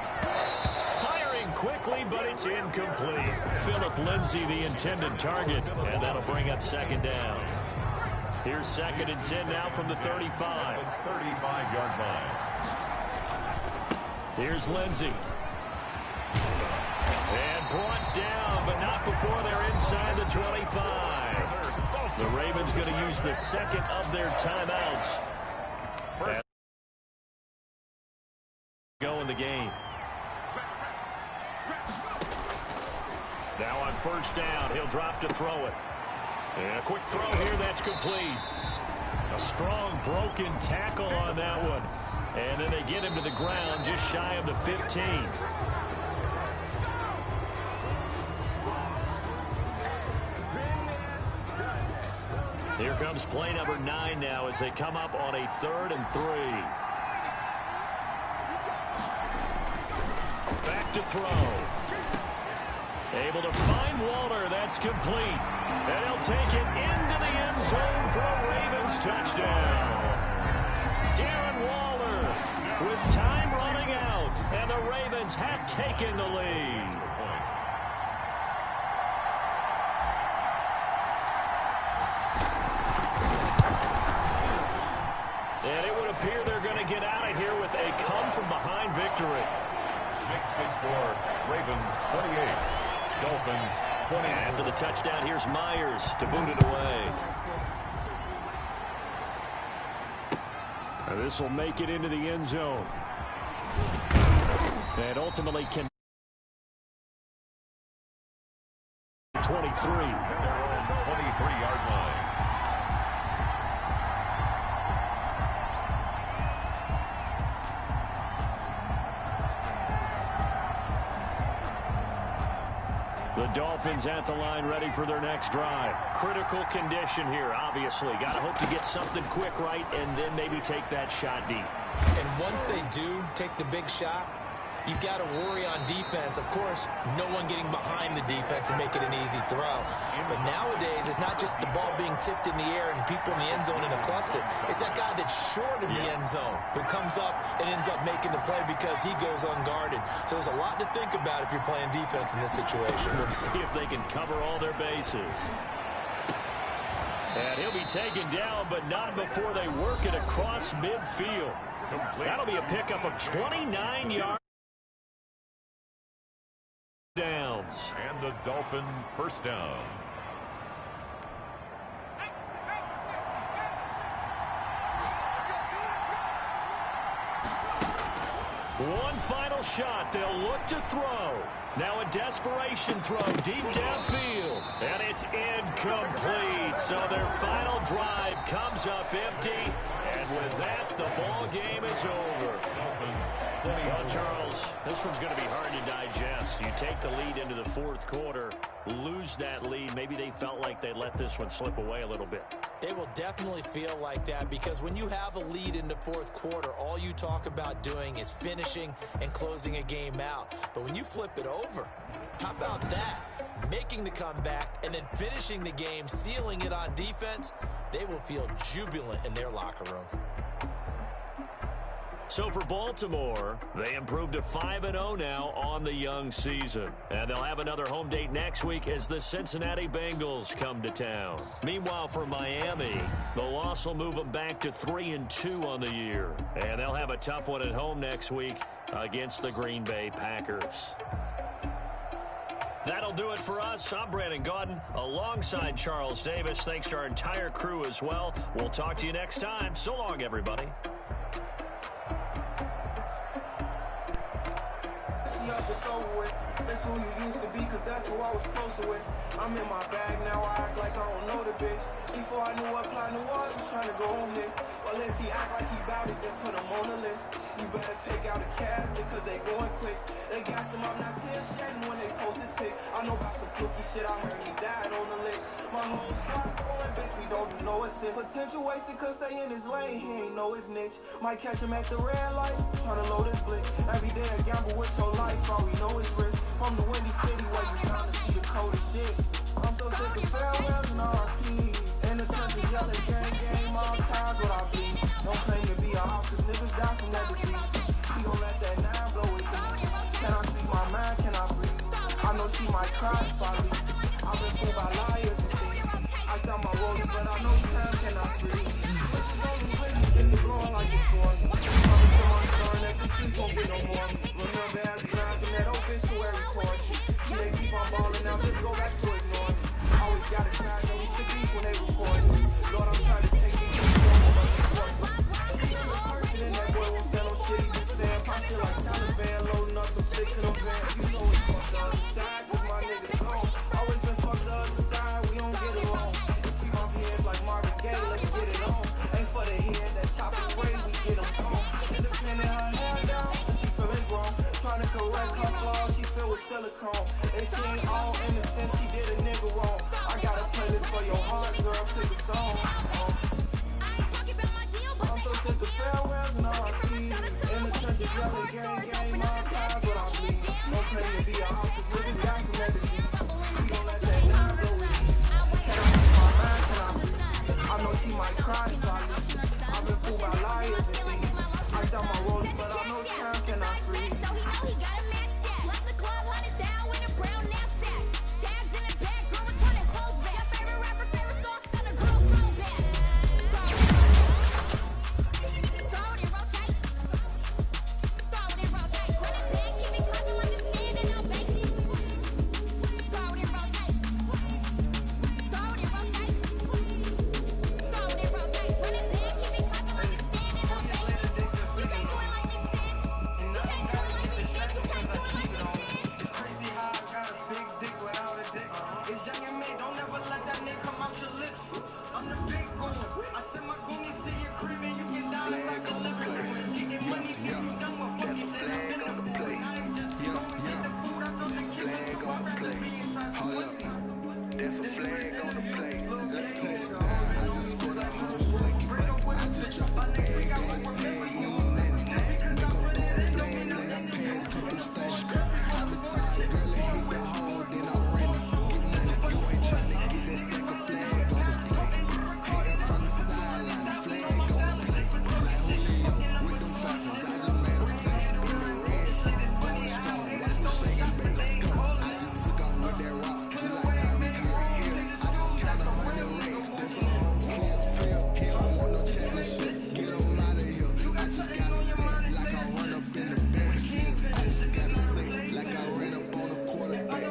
Firing quickly, but it's incomplete. Philip Lindsay, the intended target. And that'll bring up 2nd down. Here's 2nd and 10 now from the 35. 35-yard line. Here's Lindsay. And brought down, but not before they're inside the 25. The Ravens going to use the second of their timeouts. And go in the game. Now on first down, he'll drop to throw it. And a quick throw here, that's complete. A strong broken tackle on that one. And then they get him to the ground just shy of the 15. Here comes play number 9 now as they come up on a 3rd and 3. Back to throw. Able to find Waller. That's complete. And he'll take it into the end zone for a Ravens touchdown. Darren Waller with time running out. And the Ravens have taken the lead. And it would appear they're going to get out of here with a come-from-behind victory. Makes the score Ravens 28, Dolphins 20. After the touchdown, here's Myers to boot it away. And this will make it into the end zone. And ultimately can 23. Their own 23-yard line. The Dolphins at the line ready for their next drive. Critical condition here, obviously. Got to hope to get something quick right and then maybe take that shot deep. And once they do take the big shot, you've got to worry on defense. Of course, no one getting behind the defense and make it an easy throw. But nowadays, it's not just the ball being tipped in the air and people in the end zone in a cluster. It's that guy that's short of the end zone who comes up and ends up making the play because he goes unguarded. So there's a lot to think about if you're playing defense in this situation. We'll see if they can cover all their bases. And he'll be taken down, but not before they work it across midfield. That'll be a pickup of 29 yards. Downs. And the Dolphin first down. One final shot. They'll look to throw. Now a desperation throw deep downfield. And it's incomplete. So their final drive comes up empty, and with that, the ball game is over. Well, Charles, this one's going to be hard to digest. You take the lead into the fourth quarter, lose that lead. Maybe they felt like they let this one slip away a little bit. It will definitely feel like that because when you have a lead in the fourth quarter, all you talk about doing is finishing and closing a game out. But when you flip it over, how about that? Making the comeback and then finishing the game, sealing it on defense, they will feel jubilant in their locker room. So for Baltimore, they improved to 5-0 now on the young season. And they'll have another home date next week as the Cincinnati Bengals come to town. Meanwhile, for Miami, the loss will move them back to 3-2 on the year. And they'll have a tough one at home next week against the Green Bay Packers. That'll do it for us. I'm Brandon Gaudin alongside Charles Davis. Thanks to our entire crew as well. We'll talk to you next time. So long, everybody. It's over with. That's who you used to be, cause that's who I was closer with. I'm in my bag now, I act like I don't know the bitch. Before I knew what Plot was trying to go on this. Well, if he act like he bout it, then put him on the list. You better take out a cast because they going quick. They gassed him up, not tear shedding when they posted tick. I know about some fluky shit, I heard he died on the list. My whole squad's going, bitch, we don't do no assist. Potential wasted, cause stay in his lane, he ain't know his niche. Might catch him at the red light, trying to load his blick. Every day a gamble with your life, all we know is risk. From the Windy City where you trying to see the coldest shit. I'm so sick of farewells and RP. In the trenches yelling gang, all times what I be. Don't claim to be a hawk, cause niggas die from legacy. She gon' let that 9 blow it deep. Can I speak my mind, can I breathe? I know she might cry if I leave. I've been fooled by liars and thieves. I sell my rolls, but I know time cannot breathe. It's growing like it's going. I'm into my son, that the streets won't get no more. Remember every round in that obituary court. See they keep on balling, now just go back to ignoring me. Always gotta try, know we should beef when they record me. Lord, I'm trying to take these things over, but it's working. Person in that boy won't sell no shit, he just saying, pop shit like Taliban, loading up some sticks in them vans. You know it's fucked the other side, cause my niggas gone. Always been fucked the other side, we don't get along. Keep on hands like Marvin Gaye, let's get it on. Ain't for the head, that chopper spray, we get them gone. Independent, her hair down, she feeling grown. Trying to correct her flaws, she filled with silicone. And she ain't all innocent, she did a nigga wrong. I got a playlist for your heart, girl, pick a song. I'm so sick of farewells and RP. In the trenches, yelling gang, all times what I bleed. Don't claim to be a hawk, cause niggas got some legacy. She gon' let that 9 blow with me. Can I speak my mind, can I breathe? I know she might cry if I leave. I've been fooled by liars and thieves. I sell my rolls, but I know time cannot breathe. So he got a match that. Left the club, hunters down with a brown knapsack. Tags in the back, girl returning clothes back. Your favorite rapper, favorite song, stunner, girl, throw back. Throw it in rotation. Throw it in rotation. When it's back, keep it clapping like it's standing on basic. Throw it in rotation. Throw it in rotation. Throw it in rotation. When it's back, keep it clapping like it's standing on basic. You can't do it like this, sis. You can't do it like this, sis. You can't do it like this, sis. It's crazy how I got a big dick without a dick. It's young and me, don't ever let that nigga come out your lips. I'm the big goon. I send my goonies to your crib and you get down inside your living room. Getting money till you done with fuck it, then I've been a fool. And I ain't just going to get the food, I throw the kids into. I'd rather be inside some whiskey. There's a flag on the plate. Let's taste that. I just scored a whole like it. I just dropped a bag and said you ain't letting me. Make a flag when I pass, come through stage. Pop a top, girl, and hit the hole, then I'm ready. Get money, you ain't tryna get that second flag on the plate. Hating from the sideline, the flag on the plate. Like Julio, with them Falcons, I just made a play. In the red zone, going strong, watch me shake and bake. I just took off with that rock, just like Tyreek Hill. I just count 100 racks, that's a whole field. He don't want no championship, get him out of here. I just gotta say, like I run up in the backfield. I just gotta say, like I ran up on a quarterback.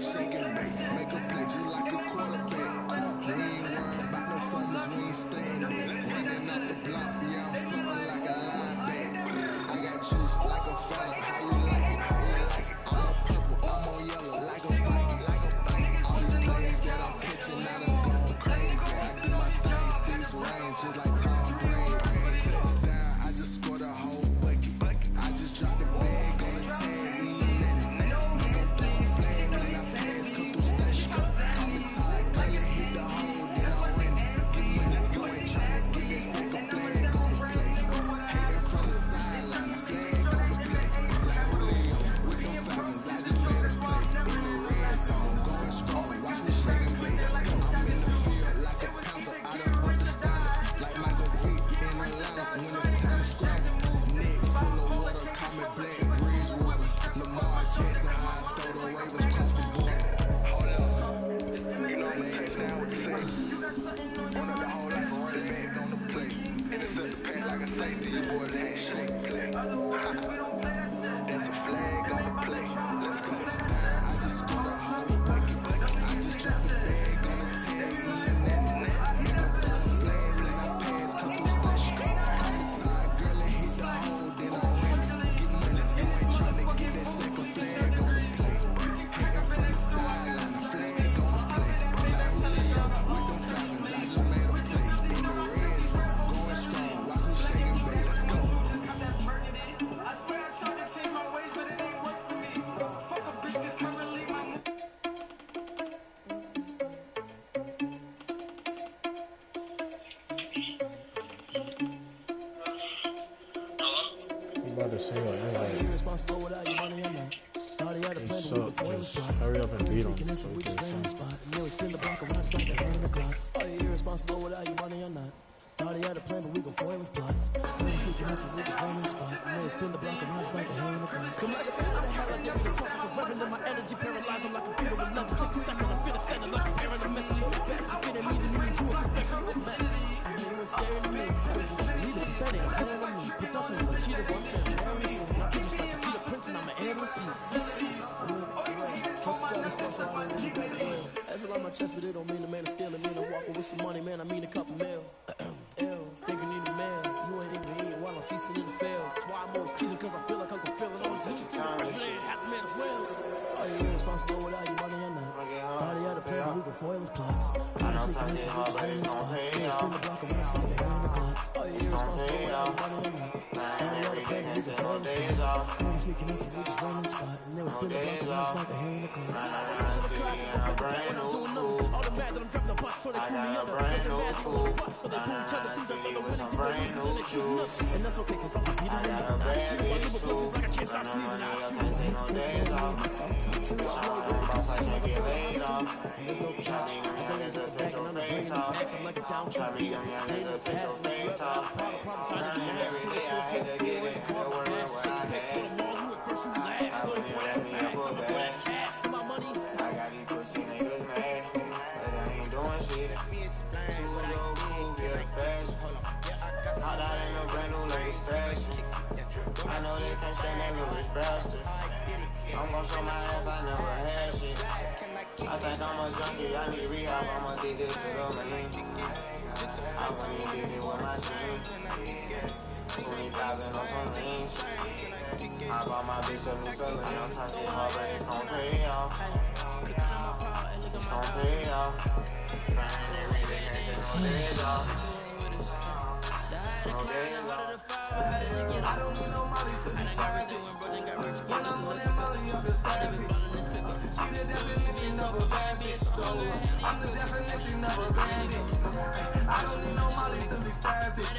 Shake and bake, make a play just like a quarterback. We ain't worrying about no formers, we ain't staying there. Running out the block, yeah, I'm something like a linebacker. I got juice like a fella, how you like it? I'm on purple, I'm on yellow like a Viking. All these plays that I'm pitching, I done gone crazy. that shit. Otherwise, we don't play that shit. There's a flag on the plate. Let's go. I just scored a whole bucket. I just dropped a bag on the tag. Eating that net. Nigga throw a flag when I pass. Couple stacks. Caught the tie, girl, and hit the hole. Then I ran it. Get money. You ain't tryna get that second flag on the plate. Hating from the sideline. Flag on the plate. Like Julio with them Falcons. I just made a play. In the red zone. Going strong. Watch me shaking, baby. I swear I tried to change my ways, but it ain't work for me. Fuck a bitch, just come and leave my You about to say what? Irresponsible without your money or not. Thought he had a plan, but we before it was blocked. Hurry up and beat him. So we just ran on the spot. And then we spin the block around just like the hand in the clock. Are you irresponsible without your money or not? Thought he had a plan, but we before it was blocked. So we freaking us and we just ran on the spot. And then we spin the block around just like the hand in the clock. Come like a fan of the hell, I get the cross like a reverend in my energy. Paralyzed, I'm like a Peter with level. Take a second, I'm finna send it like a parent a message. Best is getting me to need you a confession, you a mess. And you were scaring me. I was just need to be betting, I'm better than me. Put us on the cheater, one thing, I'm the scene. I keep just like a cheater prince and I'm an heir to the scene. Trust the driver sauce, so I don't really got the ill. That's around my chest, but it don't mean the man is stealing. Mean I'm walking with some money, man, I mean a couple mil. Ew, think you need a man. You ain't even eating while I'm feasting in the field. That's why I'm always teasing, cause I feel like Uncle Phil. And always lose to the person, but ain't half the man as well. Are you irresponsible without your money or not? Thought he had a plan, but we can foil his plot. I know time get hard, but it's gon' pay off. Spin the block around just like the hand in the clock. Are you irresponsible without your money or not? Thought he had a plan, but we can foil his plot. Time tweaking us and we just ran on the spot. And then we spin the block around just like the hand in the clock. When I'm doing numbers, all the mad that I'm dropping the bus, so they pull me under. But they're mad, they on the bus, so they pull each other through the winning team. And they choose nothing. And that's okay, cause I'm competing in the night. Shoot, I give a pussies like I can't stop sneezing. I shoot, I hate to put it on myself. Too much blow, and there's no couch. I go to the back and I'm bringing it back. I'm like a down truck. Beat up, paying the pass. And it's rep, part of problems I didn't ask. Till it's still just score and call the back. Shake the back to the mall, you a person who laughs. Little boy, that's back. Tell me go that cash to my money. I got these pussy niggas mad, but I ain't doing shit. Two of your cool, get a fashion. Hot out in a brand new latest fashion. I know they can't stand that little rich bastard. I'm gon' show my ass I never had shit. I think I'm a junkie, I need rehab, I'ma get this shit on me. I went and did it with my team. 20,000 on some rings. I bought my bitch a new Celine, I'm trying to get hard, but it's gon' pay off. It's gon' pay off. Burning everything, ain't shit no days off. No days off. I don't need no money to be savage. When I'm on that money, I'm the savage. She the definition of a bad bitch. I'm the definition of a bandit. I don't need no money to be savage.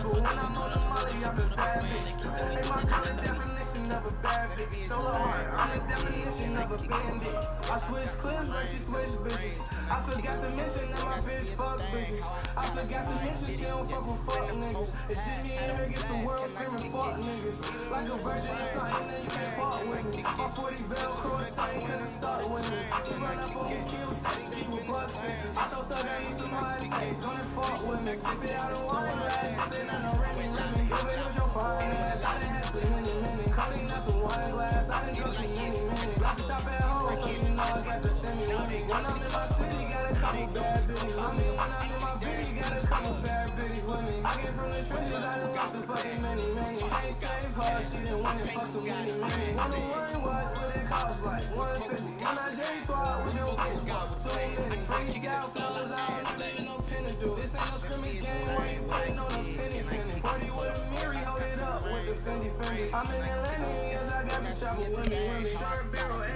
But when I'm on the money, I'm the savage. Hey, my girl, the definition of a bad bitch. Stole her heart. I'm the definition of a bandit. I switch clips, but she switch bitches. I forgot to mention that my bitch fuck bitches. I forgot to mention she don't fuck with fuck niggas. It's just me and her against the world screaming fuck niggas. Like a virgin or something, then you can't fuck with me. My 40 Velcro is tight cause it stuck with me. You run up on me, kill, take me with bust me. I so thug I need some hard tape, don't fuck with me. Sip it out of wine glass, then I know Remy. If it was your fine ass, I done had to many. Cutting out the wine glass, I done drunk too many. Like to shop at home, so you know I got to send me with me. When I'm in my city, got a couple bad bitches. I mean, when I'm in my bitty, got a couple bad bitches with me. I get from the trenches, I done got the fucking many. Can't save her, she done went and fucked so many. Wanna learn what it costs like 150. When I J-Twat with your bitch, so many. Freak out, fellas, I don't even no pin to do. This ain't no scrimmage game where you putting on a penny. 40 with a Miri, hold it up with the Fendi. I'm in Atlanta, yes, I got me shopping with me. Short barrel, AR,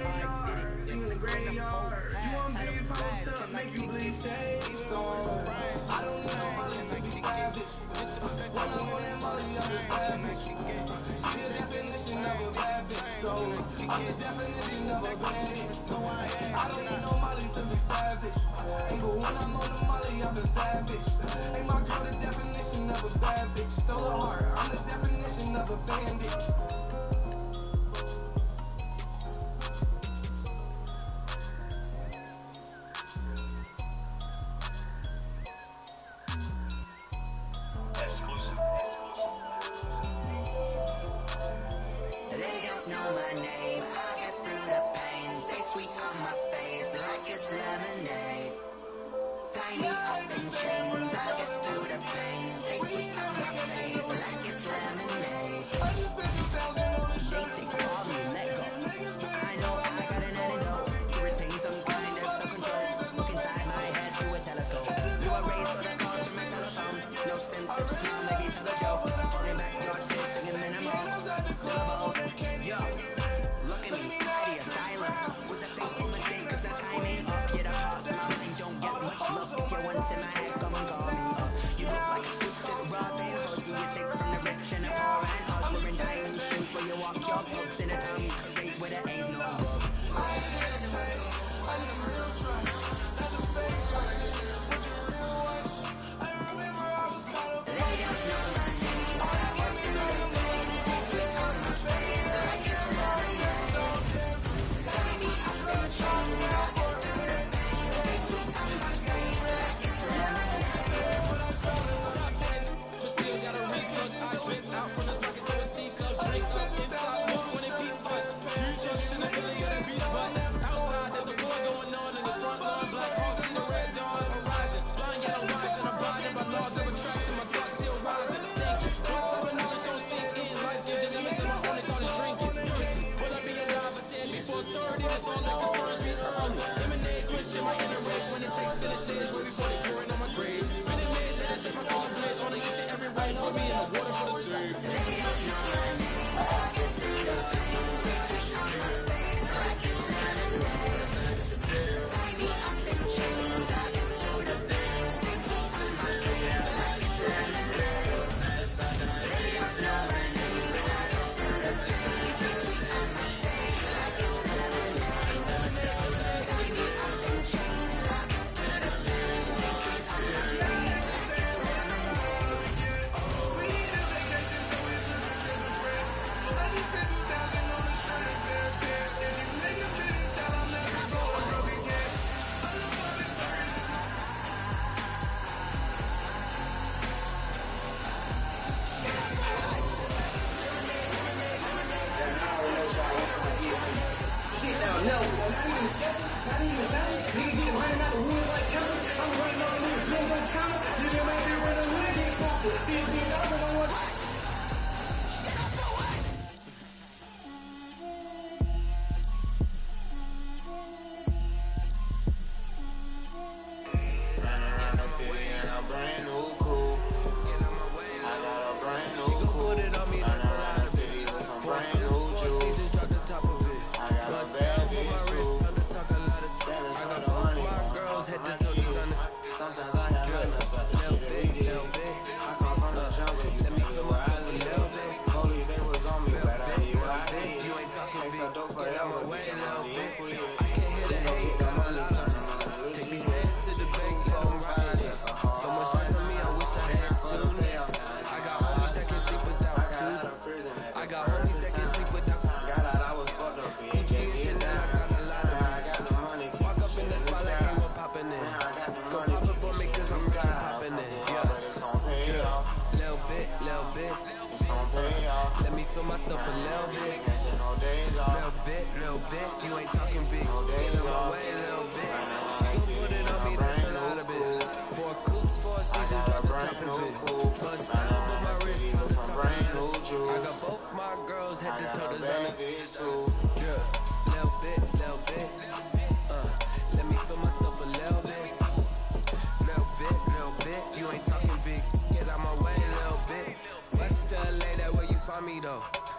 you in the graveyard. You want beef, I'm up, make you bleed stay. So I don't need no money to be savage. When I'm on that money, I'm a savage. She the definition of a bad bitch, though. I'm the definition of a bandit. I don't need no money to be savage. But when I'm on the money, I'm a savage. Ain't my girl the definition of a bad bitch. Stole her heart, I'm the definition of a bandit. chains. I get through the pain. Taste sweet on my face like it's lemonade. Basic, call me, let go. I know I got an antidote to retain some kind of self-control. Look inside my head through a telescope. You erase all the calls from my telephone. No sense of smell, maybe tell a joke. Holding back thoughts, singing minimal syllables. Yo, look at me, hidey asylum. Was a fateful mistake, cause the timing up. Yet I pass my mind, don't get much love. If you want in my head, come and call me up. You look like a twisted Robin Hood. Do you take from the rich and the poor and us? Wearing diamond shoes where you walk your pugs in a town straight where there ain't no rub.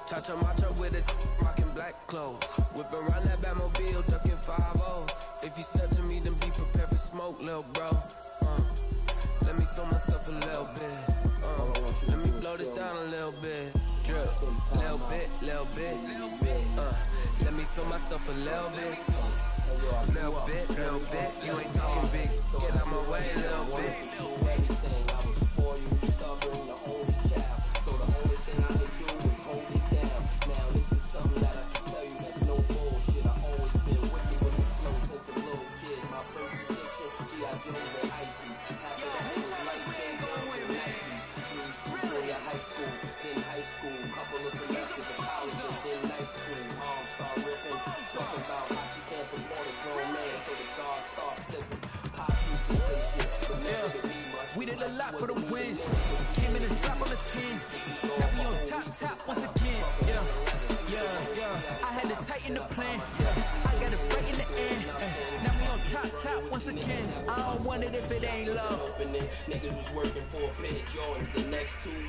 Chacha macha with a rockin' black clothes. Whip around that Batmobile, ducking 5-0. If you step to me, then be prepared for smoke, lil' bro. Let me feel myself a little bit. Let me blow this down a little bit. Drip, little bit, little bit. Let me feel myself a little bit. Little bit, little bit. You ain't talking big. Get out my way, little bit. Everything I was for you, stubborn, the only child. So the only thing I can do is hold it down. Now this is something that I can tell you that's no bullshit. I always been wicked with the flow since a little kid. My first addiction, G.I. Jones and Ices. After that, it was like J. Jones and Nikes. Really at high school, then high school. Couple of semesters of college and then night school. Mom start ripping, talking about how she can't support a grown man, so the guards start flipping. Pop used to say shit, but never to be wins. Came in a drop on the 10. Now we on top once again. Yeah. I had to tighten the plan. I got it right in the end. Now we on top once again. I don't want it if it ain't love. Niggas was working for a penny Jordans the next 2 weeks.